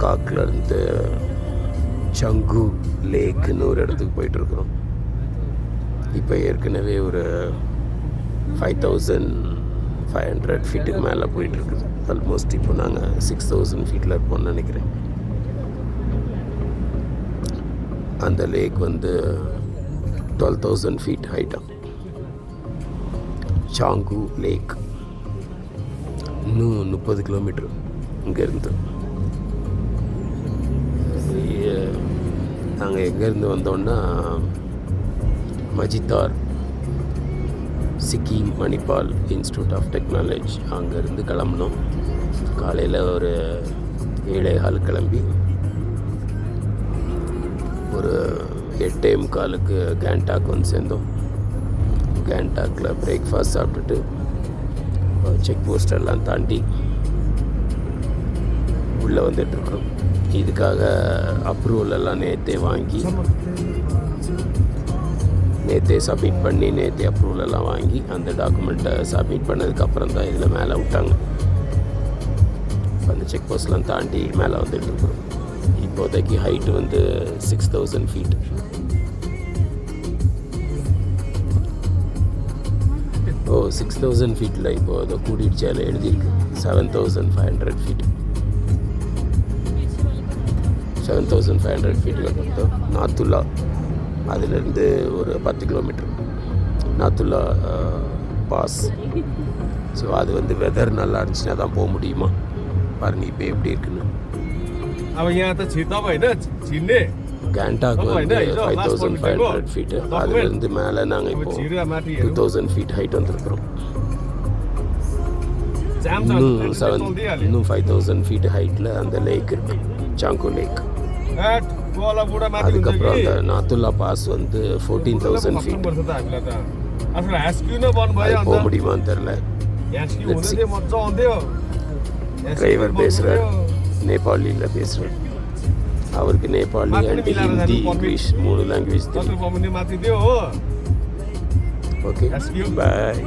பேங்காக்லேருந்து சங்கு லேக்குன்னு ஒரு இடத்துக்கு போயிட்டுருக்குறோம். இப்போ ஏற்கனவே ஒரு 5500 ஃபீட்டுக்கு மேலே போயிட்டுருக்குது. ஆல்மோஸ்ட் இப்போ நாங்கள் 6000 ஃபீட்டில் இருப்போம்னு நினைக்கிறேன். அந்த லேக் வந்து 12,000 ஃபீட் ஹைட்டாக சாங்கு லேக். இன்னும் 30 கிலோமீட்டர் இங்கேருந்து. நாங்கள் எங்கேருந்து வந்தோன்னா Majitar Sikkim Manipal institute of technology அங்கேருந்து கிளம்பினோம். காலையில் ஒரு 7:15 கிளம்பி ஒரு 8:45 கேங்டாக் வந்து சேர்ந்தோம். கேங்டாக்கில் பிரேக்ஃபாஸ்ட் சாப்பிட்டுட்டு செக் போஸ்டெல்லாம் தாண்டி உள்ளே வந்துட்டுருக்குறோம். இதுக்காக அப்ரூவல் எல்லாம் நேற்றே வாங்கி நேற்றே சப்மிட் பண்ணி நேற்றே அப்ரூவல் எல்லாம் வாங்கி அந்த டாக்குமெண்ட்டை சப்மிட் பண்ணதுக்கப்புறம் தான் இதில் மேலே விட்டாங்க. அந்த செக் போஸ்ட்லாம் தாண்டி மேலே வந்துட்டுருக்குறோம். இப்போதைக்கு ஹைட்டு வந்து 6000 ஃபீட். ஓ 6000 ஃபீட்டில் இப்போது அதை கூட்டிடுச்சு. அதில் எழுதியிருக்கு 7500 ஃபீட். 7500 ஃபீட்டில் பார்த்தோம். நாத்துல்லா அதிலேருந்து ஒரு 10 கிலோமீட்டர் நாத்துல்லா பாஸ். ஸோ அது வந்து வெதர் நல்லா இருந்துச்சுன்னா தான் போக முடியுமா. பாருங்க இப்போ எப்படி இருக்குன்னு. கேங்டாக் வந்து 5500 ஃபீட்டு. அதுலேருந்து மேலே நாங்கள் இப்போ 2000 ஃபீட் ஹைட் வந்துருக்குறோம். இன்னும் 5000 ஃபீட் ஹைட்டில் அந்த லேக் இருக்கு, சாங்கு லேக். அதுக்கப்புறம் அந்த நாத்துல்லா பாஸ் வந்து 14,000 ஃபீட். போக முடியுமான்னு தெரில. டிரைவர் பேசுகிறார், நேபாளியில் பேசுகிறார். அவருக்கு Nepali and Hindi English 3 language தெரியும். ஓகே பாய்.